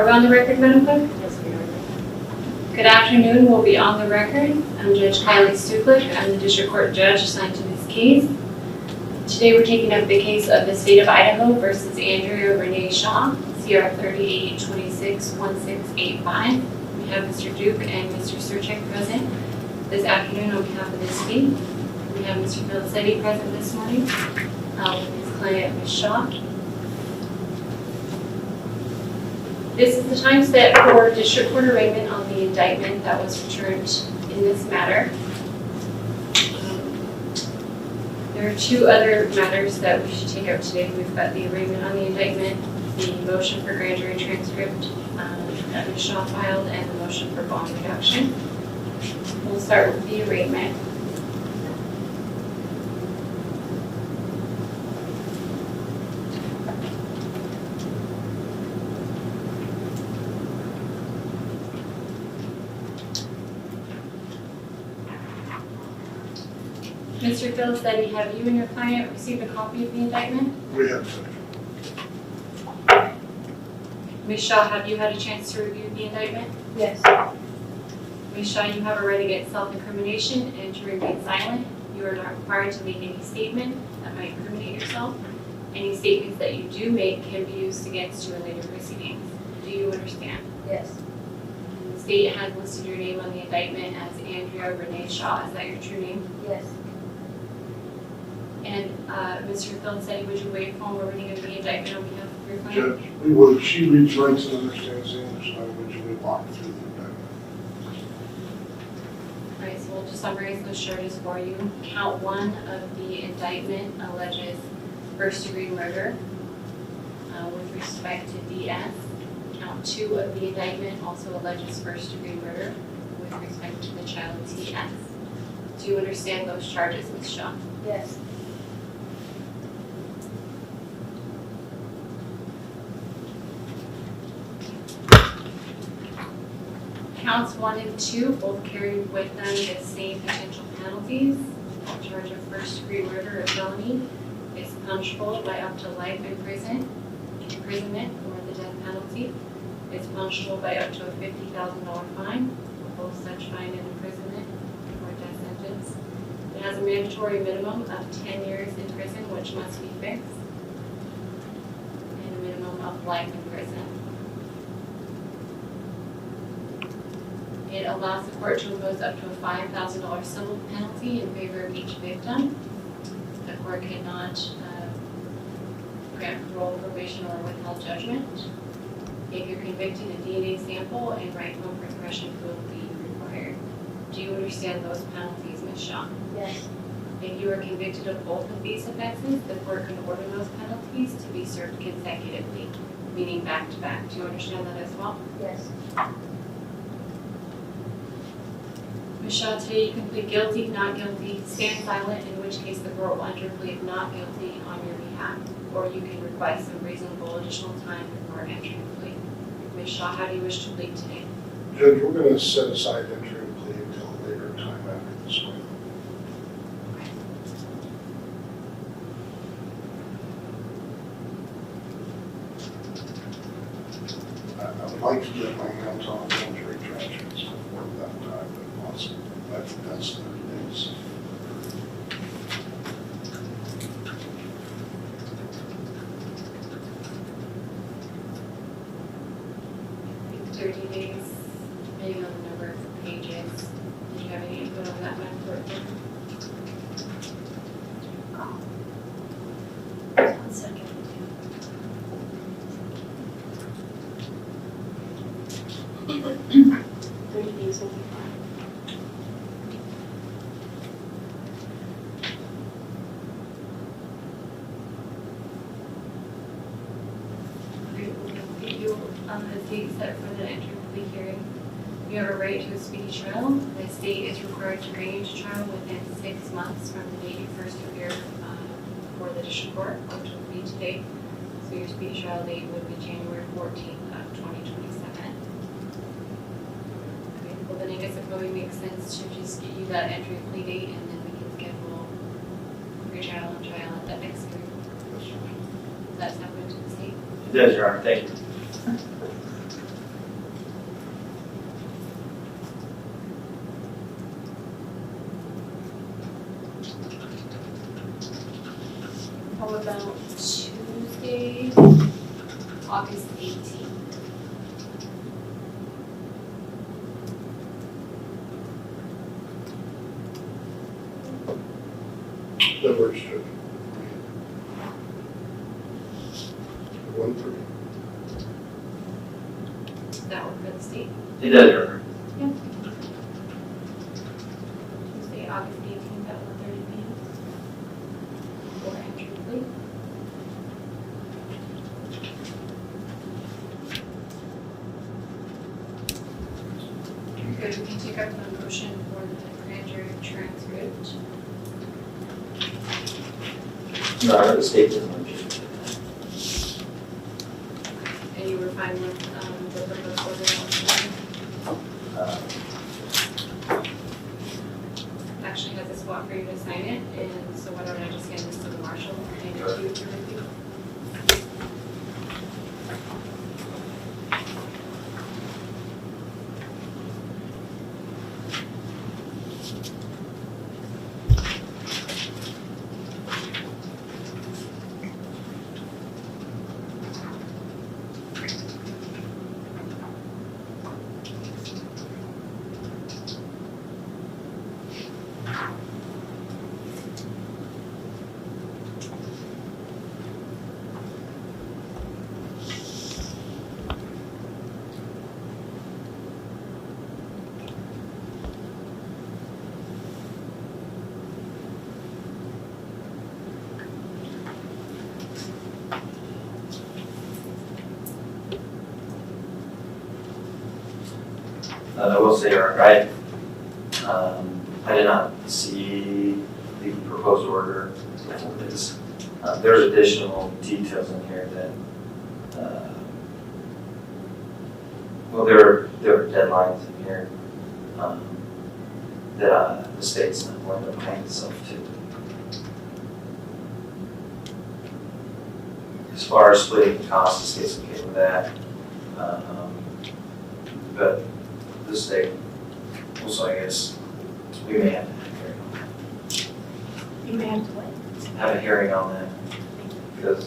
Are we on the record, Madam Clerk? Yes, we are. Good afternoon. We'll be on the record. I'm Judge Kylie Stuplick. I'm the District Court Judge assigned to this case. Today we're taking up the case of the State of Idaho versus Andrea Renee Shaw, CR 3826-1685. We have Mr. Duke and Mr. Surchek present this afternoon on behalf of the state. We have Mr. Felicetti present this morning with his client, Ms. Shaw. This is the time set for district court arraignment on the indictment that was returned in this matter. There are two other matters that we should take up today. We've got the arraignment on the indictment, the motion for grand jury transcript that Ms. Shaw filed, and the motion for bond reduction. We'll start with the arraignment. Mr. Felicetti, have you and your client received a copy of the indictment? We have. Ms. Shaw, have you had a chance to review the indictment? Yes. Ms. Shaw, you have a right against self-incrimination and to remain silent. You are not required to make any statement that might incriminate yourself. Any statements that you do make can be used against you in later proceedings. Do you understand? Yes. And the state has listed your name on the indictment as Andrea Renee Shaw. Is that your true name? Yes. And Mr. Felicetti, would you waive formal reading of the indictment on behalf of your client? Judge, we would. She reads, writes, and understands English language, and we walk through the indictment. All right, so we'll just summarize those charges for you. Count 1 of the indictment alleges first-degree murder with respect to DS. Count 2 of the indictment also alleges first-degree murder with respect to the child TS. Do you understand those charges, Ms. Shaw? Yes. Counts 1 and 2 both carry with them the same potential penalties. The charge of first-degree murder or felony is punishable by up to life imprisonment or the death penalty. It's punishable by up to a $50,000 fine, or both such fine and imprisonment or death sentence. It has a mandatory minimum of 10 years in prison, which must be fixed, and a minimum of life in prison. It allows the court to impose up to a $5,000 civil penalty in favor of each victim. The court cannot grant parole, probation, or withhold judgment. If you're convicted, a DNA sample and right home repression will be required. Do you understand those penalties, Ms. Shaw? Yes. If you are convicted of both of these offenses, the court can order those penalties to be served consecutively, meaning back to back. Do you understand that as well? Yes. Ms. Shaw, today you can plead guilty, not guilty, stand silent, in which case the court will enter a plea of not guilty on your behalf, or you can request some reasonable additional time before entering the plea. Ms. Shaw, how do you wish to plead today? Judge, we're going to set aside entering the plea until a later time after this one. I would like to get my hands on grand jury transcripts before that time, if possible. That's 30 days. I think 30 days, depending on the number of pages. Did you have any input on that, Madam Clerk? One second. 30 days will be fine. You on the date set for the entry plea hearing. You have a right to a speedy trial. The state is required to bring you to trial within 6 months from the date you first appear before the district court, which will be today. So your speedy trial date would be January 14th of 2027. Okay, well then I guess it probably makes sense to just get you that entry plea date, and then we can schedule pre-trial and trial at that next hearing. Does that sound good to the state? It does, Your Honor. Thank you. August 18th. That works too. 1:30. Does that work for the state? It does, Your Honor. Tuesday, August 18th at 1:30 p.m. For entry, please. Good, we can take up the motion for the grand jury transcript. Your Honor, the state doesn't object. And you were fine with the proposed order? Actually has a spot for you to sign it, and so why don't I just hand this to the marshal and hand it to you to review? I will say, Your Honor, I did not see the proposed order for this. There's additional details in here that, well, there are deadlines in here that the state's not going to bind itself to. As far as splitting the costs, the state's okay with that. But the state, also I guess, we may have to have a hearing on that. You may have to wait. Have a hearing on that, because,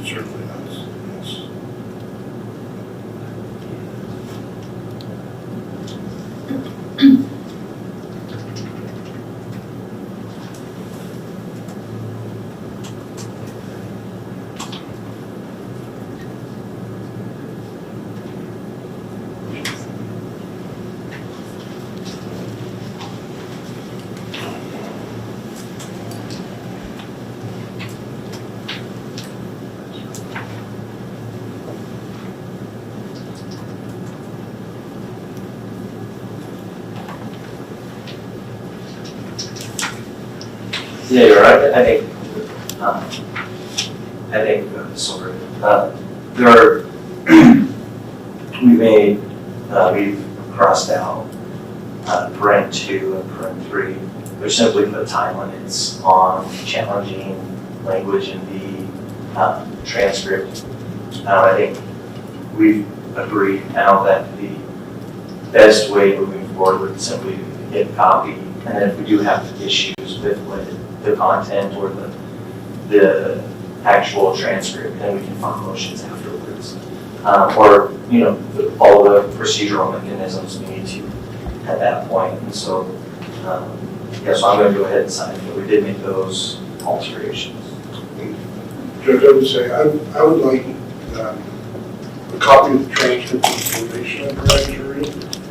Certainly does, yes. yeah, you're right. I think, sorry, there are, we've crossed out parent 2 and parent 3. They're simply put time limits on challenging language in the transcript. I think we've agreed now that the best way moving forward would simply get a copy, and then if we do have issues with the content or the actual transcript, then we can file motions afterwards. Or, you know, all the procedural mechanisms we need to at that point. And so, yeah, so I'm going to go ahead and sign it, but we did make those alterations. Judge, I would say, I would like a copy of the transcript of the formation of the grand jury,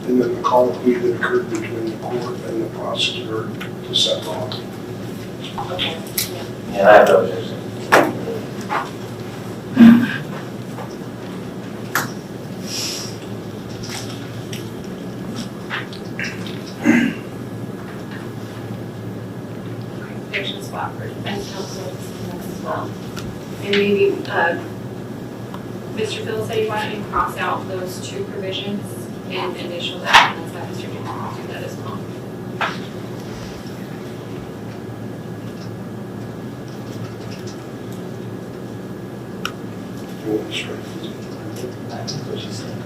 and then the colloquy that occurred between the court and the prosecutor to set law. Okay, yeah. And I have no objection. There's a spot for defense counsel as well. And maybe, Mr. Phil said he wanted to cross out those two provisions and initial that, and let's have Mr. Jones do that as well. You want to strike this? That's what she said.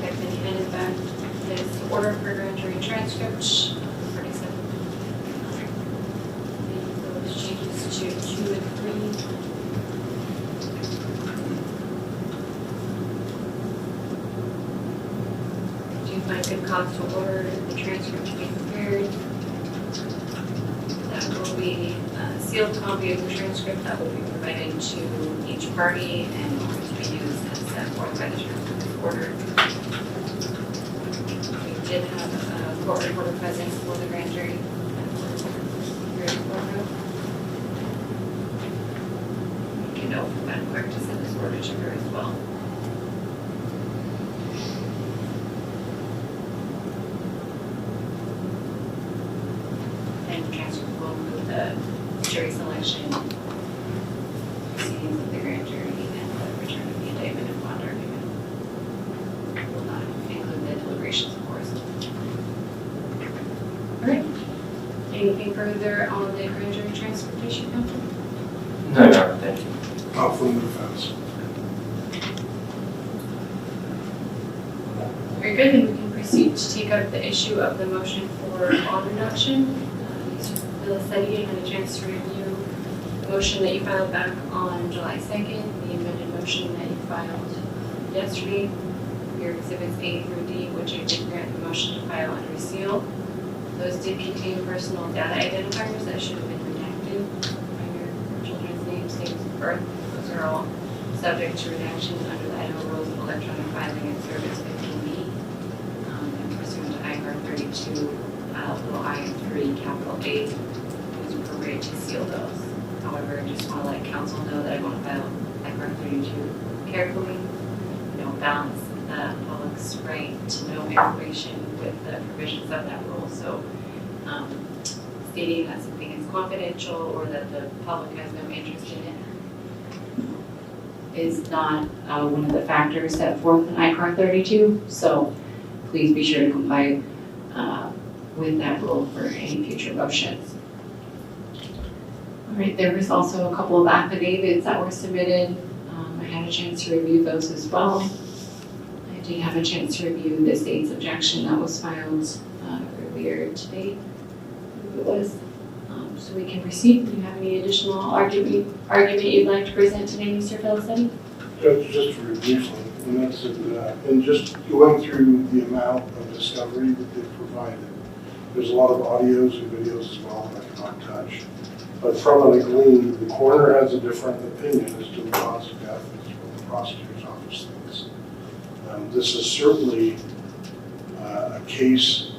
I've been handed back this order for grand jury transcript, 47. Make those changes to 2 and 3. Do you find good cause to order the transcript to be prepared? That will be a sealed copy of the transcript that will be provided to each party and to be used as set forth by the transcript order. We did have a court reporter present for the grand jury. Here in the courtroom. We can note for Madam Clerk to send this order to her as well. And the transcript will include the jury selection, proceedings of the grand jury, and the return of the indictment and bond argument. It will not include the deliberations, of course. All right. Anything further on the grand jury transcript issue, Counsel? No, no, thank you. From the defense. Very good, then we can proceed to take up the issue of the motion for bond reduction. Mr. Filicetti had a chance to review the motion that you filed back on July 2nd, the amended motion that you filed yesterday, your exhibits A through D, which I did grant the motion to file under seal. Those did contain personal data identifiers that should have been redacted by your children's names, dates of birth. Those are all subject to redaction under the Idaho Rules of Electronic Filing and Service 15B. And pursuant to IGAR 32, little I and 3, capital A, it was appropriate to seal those. However, I just want to let counsel know that I want to file IGAR 32 carefully, balance the public's right to know information with the provisions of that rule. So stating that something is confidential or that the public has no interest in it is not one of the factors set forth in IGAR 32. So please be sure to comply with that rule for any future motions. All right, there was also a couple of affidavits that were submitted. I had a chance to review those as well. I did have a chance to review the state's objection that was filed earlier today, I believe it was. So we can proceed. Do you have any additional argument you'd like to present today, Mr. Filicetti? Just very briefly, and that's it, and just going through the amount of discovery that they provided. There's a lot of audios and videos as well that I cannot touch. But from what I gleaned, the coroner has a different opinion as to the cause of death as what the prosecutor's office thinks. This is certainly a case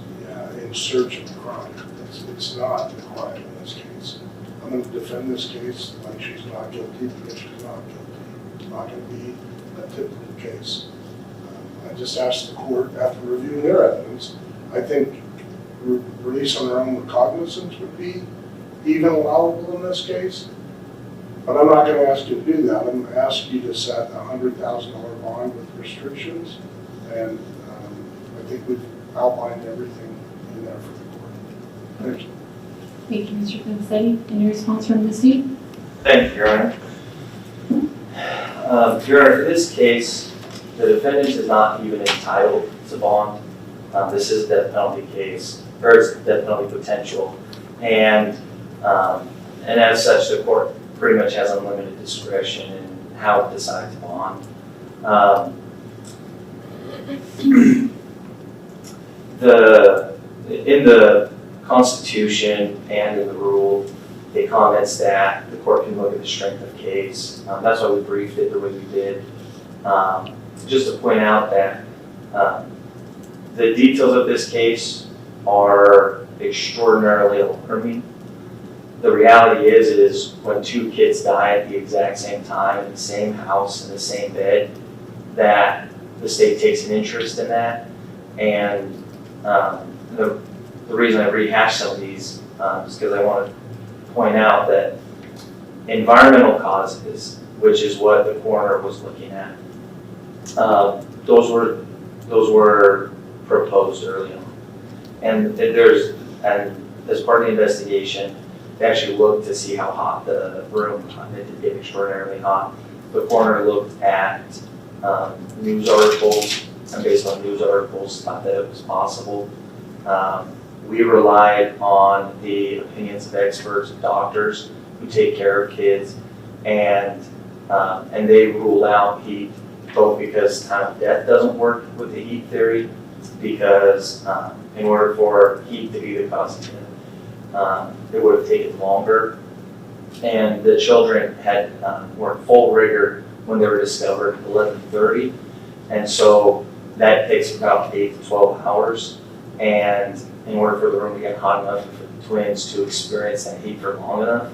in search of the crime. It's not a crime in this case. I'm going to defend this case like she's not guilty because she's not guilty. It's not going to be a typical case. I just asked the court, after reviewing their evidence, I think release on their own recognizance would be even allowable in this case. But I'm not going to ask you to do that. I'm going to ask you to set a $100,000 bond with restrictions. And I think we've outlined everything in there for the court. Thank you. Thank you, Mr. Filicetti. Any response from the seat? Thank you, Your Honor. Your Honor, for this case, the defendant is not even entitled to bond. This is a death penalty case, or it's death penalty potential. And as such, the court pretty much has unlimited discretion in how it decides to bond. In the Constitution and in the rule, it comments that the court can look at the strength of case. That's why we briefed it the way we did. Just to point out that the details of this case are extraordinarily alarming. The reality is when two kids die at the exact same time in the same house, in the same bed, that the state takes an interest in that. And the reason I rehash some of these is because I want to point out that environmental causes, which is what the coroner was looking at, those were proposed early on. And as part of the investigation, they actually looked to see how hot the room got. It did get extraordinarily hot. The coroner looked at news articles, and based on news articles, thought that it was possible. We relied on the opinions of experts, doctors who take care of kids, and they ruled out heat, both because time of death doesn't work with the heat theory, because in order for heat to be the cause of death, it would have taken longer, and the children were in full rigor when they were discovered at 11:30, and so that takes about 8 to 12 hours, and in order for the room to get hot enough for the twins to experience that heat for long enough,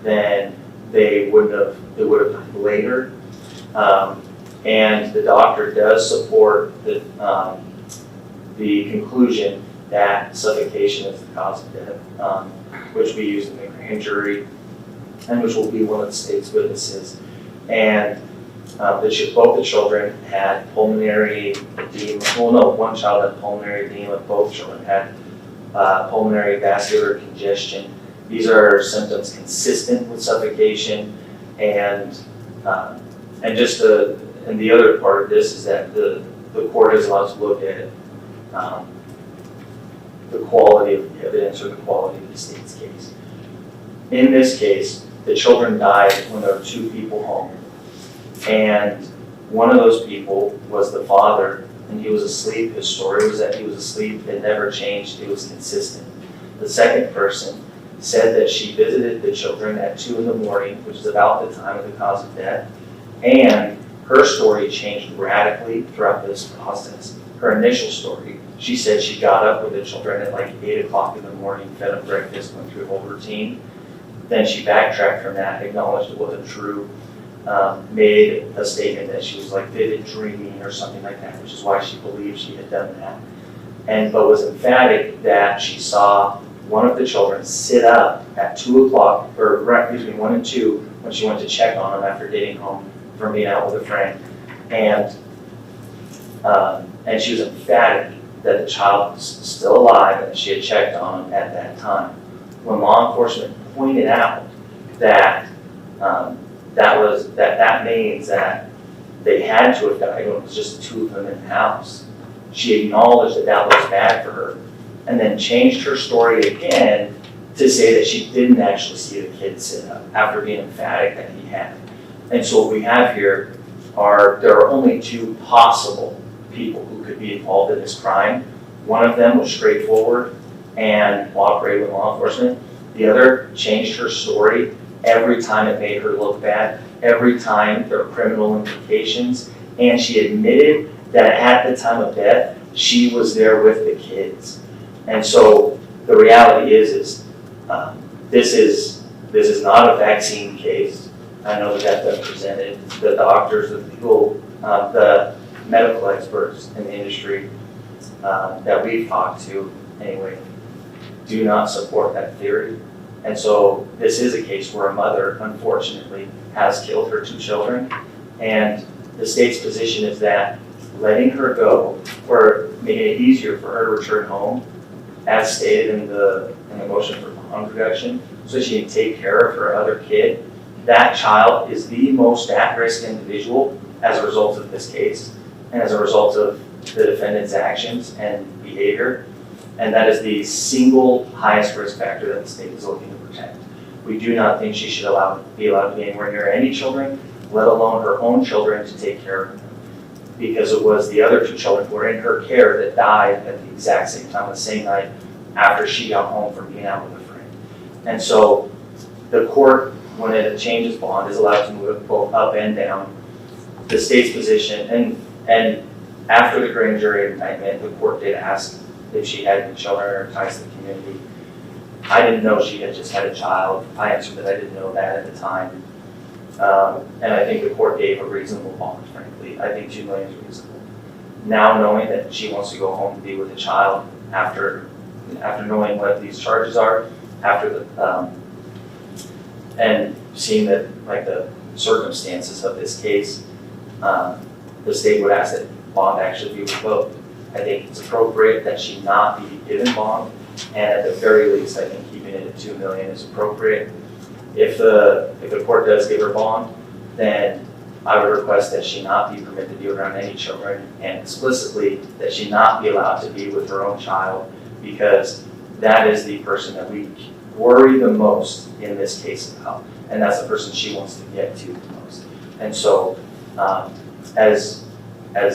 then it would have died later. And the doctor does support the conclusion that suffocation is the cause of death, which we use in the grand jury, and which will be one of the state's witnesses. And both the children had pulmonary edema. Well, no, one child had pulmonary edema. Both children had pulmonary vascular congestion. These are symptoms consistent with suffocation, and the other part of this is that the court is allowed to look at the quality of the evidence or the quality of the state's case. In this case, the children died when there were two people home, and one of those people was the father, and he was asleep. His story was that he was asleep. It never changed. It was consistent. The second person said that she visited the children at 2 in the morning, which is about the time of the cause of death, and her story changed radically throughout this process. Her initial story, she said she got up with the children at like 8 o'clock in the morning, fed them breakfast, went through the whole routine. Then she backtracked from that, acknowledged it wasn't true, made a statement that she was like vivid dreaming or something like that, which is why she believed she had done that. But was emphatic that she saw one of the children sit up at 2 o'clock, or between 1 and 2, when she went to check on them after getting home from being out with a friend. And she was emphatic that the child was still alive and she had checked on him at that time. When law enforcement pointed out that that means that they had to have died when it was just 2 of them in the house, she acknowledged that that was bad for her, and then changed her story again to say that she didn't actually see the kid sit up after being emphatic that he had. And so what we have here there are only 2 possible people who could be involved in this crime. One of them was straightforward and cooperated with law enforcement. The other changed her story every time it made her look bad, every time there were criminal implications, and she admitted that at the time of death, she was there with the kids. And so the reality is this is not a vaccine case. I know that that's been presented. The doctors, the legal, the medical experts in the industry that we've talked to, anyway, do not support that theory. And so this is a case where a mother, unfortunately, has killed her 2 children. And the state's position is that letting her go, or making it easier for her to return home, as stated in the motion for bond reduction, so she can take care of her other kid, that child is the most at-risk individual as a result of this case, and as a result of the defendant's actions and behavior, and that is the single highest risk factor that the state is looking to protect. We do not think she should be allowed to be anywhere near any children, let alone her own children, to take care of them. Because it was the other two children who were in her care that died at the exact same time, the same night after she got home from being out with a friend. And so the court, when it changes bond, is allowed to move it both up and down. The state's position, and after the grand jury indictment, the court did ask if she had any children or ties to the community. I didn't know she had just had a child. I answered that I didn't know that at the time. And I think the court gave a reasonable bond, frankly. I think $2 million is reasonable. Now knowing that she wants to go home to be with a child after knowing what these charges are, and seeing that, like, the circumstances of this case, the state would ask that bond actually be revoked. I think it's appropriate that she not be given bond, and at the very least, I think keeping it at $2 million is appropriate. If the court does give her bond, then I would request that she not be permitted to be around any children, and explicitly that she not be allowed to be with her own child, because that is the person that we worry the most in this case about, and that's the person she wants to get to the most. And so, as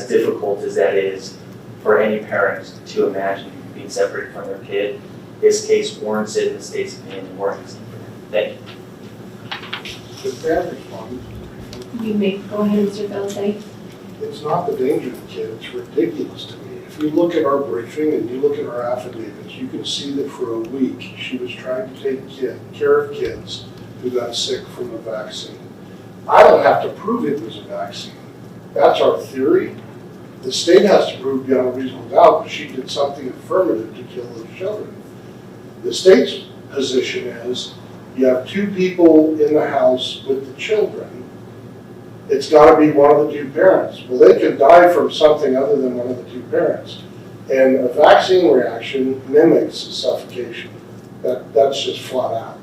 difficult as that is for any parent to imagine being separated from their kid, this case warrants it, in the state's opinion, warrants it. Thank you. If that responds, You may go ahead, Mr. Feldsay. it's not the danger of the kid, it's ridiculous to me. If you look at our briefing and you look at our affidavits, you can see that for a week, she was trying to take care of kids who got sick from a vaccine. I don't have to prove it was a vaccine. That's our theory. The state has to prove beyond a reasonable doubt that she did something affirmative to kill those children. The state's position is, you have two people in the house with the children, it's gotta be one of the two parents. Well, they could die from something other than one of the two parents. And a vaccine reaction mimics suffocation. That's just flat out.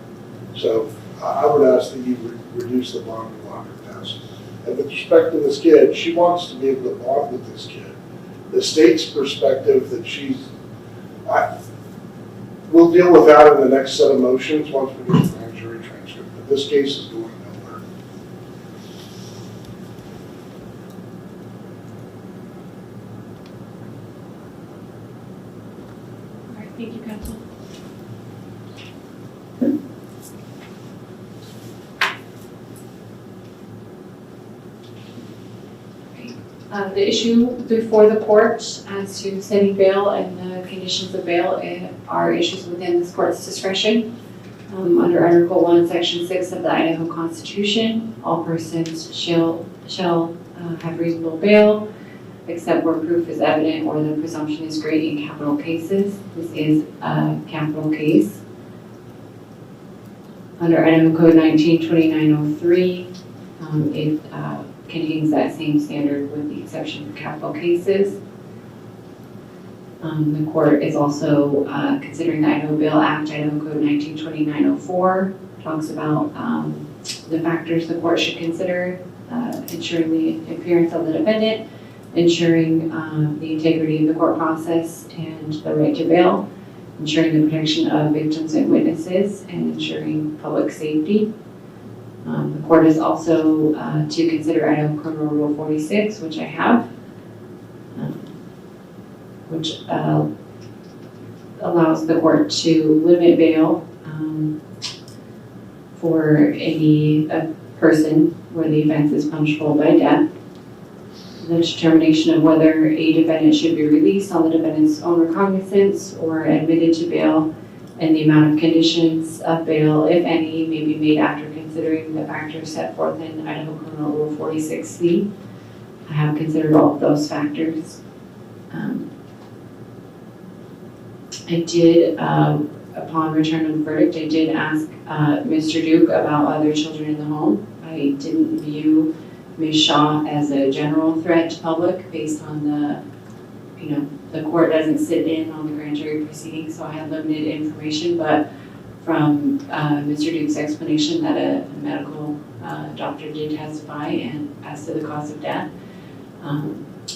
So I would ask that you reduce the bond to $100,000. And with respect to this kid, she wants to be able to bond with this kid. The state's perspective that we'll deal with that in the next set of motions once we get the grand jury transcript. But this case is going nowhere. All right, thank you, counsel. The issue before the court as to setting bail and the conditions of bail are issues within this court's discretion. Under Article 1, Section 6 of the Idaho Constitution, all persons shall have reasonable bail, except where proof is evident or the presumption is great in capital cases. This is a capital case. Under Idaho Code 192903, it contains that same standard with the exception for capital cases. The court is also considering the Idaho Bail Act, Idaho Code 192904, talks about the factors the court should consider, ensuring the appearance of the defendant, ensuring the integrity of the court process and the right to bail, ensuring the protection of victims and witnesses, and ensuring public safety. The court is also to consider Idaho Criminal Rule 46, which I have, which allows the court to limit bail for a person where the offense is punishable by death. The determination of whether a defendant should be released on the defendant's own recognizance or admitted to bail, and the amount of conditions of bail, if any, may be made after considering the factors set forth in Idaho Criminal Rule 46C. I have considered all of those factors. I did, upon return of the verdict, I did ask Mr. Duke about other children in the home. I didn't view Ms. Shaw as a general threat to public based on the court doesn't sit in on the grand jury proceedings, so I had limited information, but from Mr. Duke's explanation that a medical doctor did testify and as to the cause of death,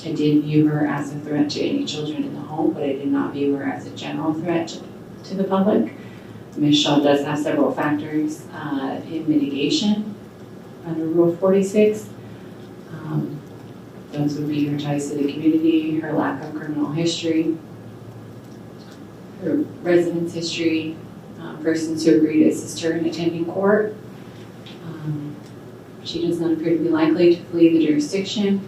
I did view her as a threat to any children in the home, but I did not view her as a general threat to the public. Ms. Shaw does have several factors in mitigation under Rule 46. Those would be her ties to the community, her lack of criminal history, her residence history, persons who agree to assist her in attending court. She does not appear to be likely to flee the jurisdiction,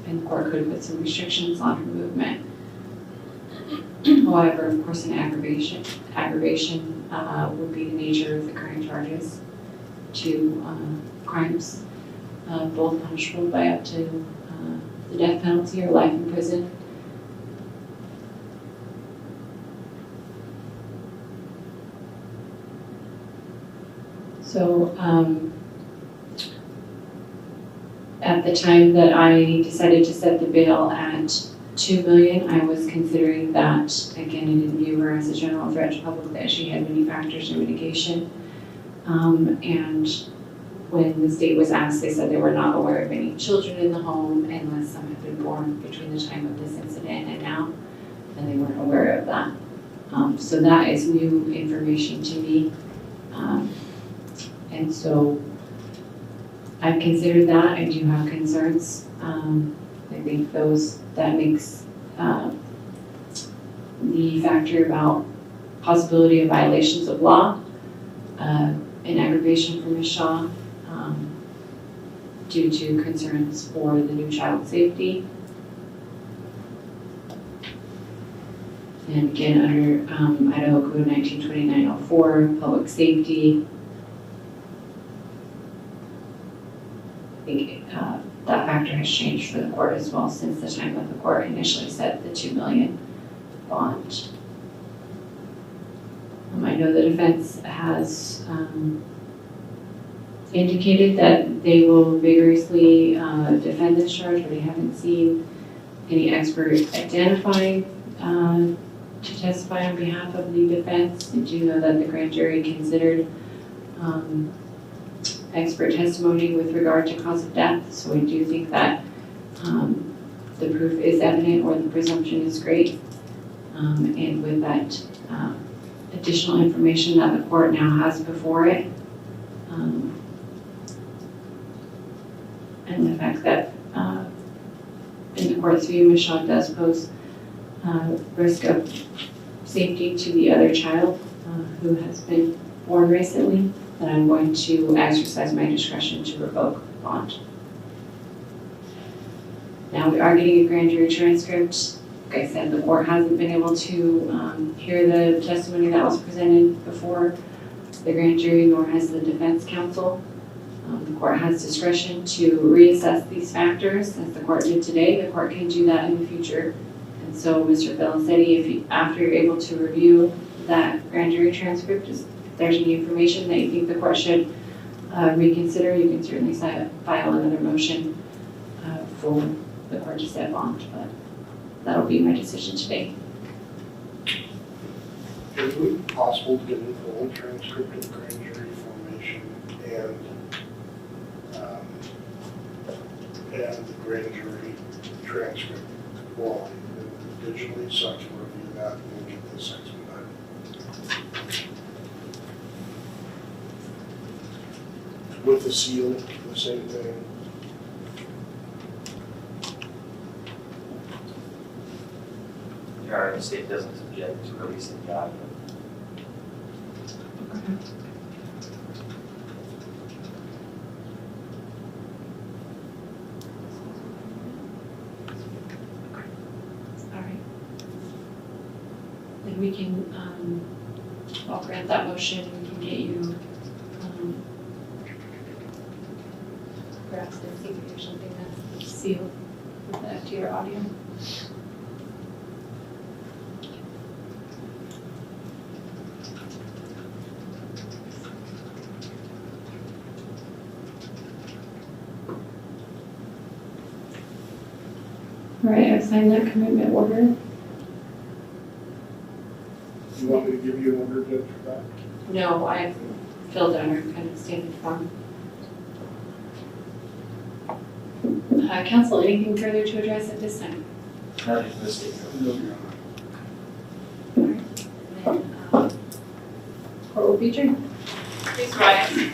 and the court could put some restrictions on her movement. However, of course, an aggravation would be the nature of the current charges to crimes, both punishable by up to the death penalty or life in prison. So at the time that I decided to set the bail at $2 million, I was considering that, again, I didn't view her as a general threat to public, that she had many factors in mitigation. And when the state was asked, they said they were not aware of any children in the home unless some had been born between the time of this incident and now, and they weren't aware of that. So that is new information to me. And so I've considered that. I do have concerns. I think that makes the factor about possibility of violations of law an aggravation for Ms. Shaw due to concerns for the new child safety. And again, under Idaho Code 1929-04, public safety, I think that factor has changed for the court as well since the time that the court initially set the $2 million bond. I know the defense has indicated that they will vigorously defend this charge, but I haven't seen any expert identified to testify on behalf of the defense. I do know that the grand jury considered expert testimony with regard to cause of death, so I do think that the proof is evident or the presumption is great. And with that additional information that the court now has before it, and the fact that in the court's view, Ms. Shaw does pose risk of safety to the other child who has been born recently, that I'm going to exercise my discretion to revoke bond. Now we are getting a grand jury transcript. Like I said, the court hasn't been able to hear the testimony that was presented before the grand jury, nor has the defense counsel. The court has discretion to reassess these factors, as the court did today. The court can do that in the future. And so, Mr. Felicetti, after you're able to review that grand jury transcript, if there's any information that you think the court should reconsider, you can certainly file another motion for the court to set bond, but that'll be my decision today. Is it possible to get a full transcript of the grand jury formation and the grand jury transcript quality digitally, so I can review that and get this expedited? With the seal, the same thing. Your state doesn't subject to releasing the document. All right. Then we can, I'll grant that motion. We can get you, perhaps the secret or something that's sealed with the FTR audio. All right, I've signed that commitment order. You want me to give you an order good for that? No, I've filled out our kind of standard form. Council, anything further to address at this time? Nothing from the state. No, Your Honor. Then, court will be adjourned. Please rise.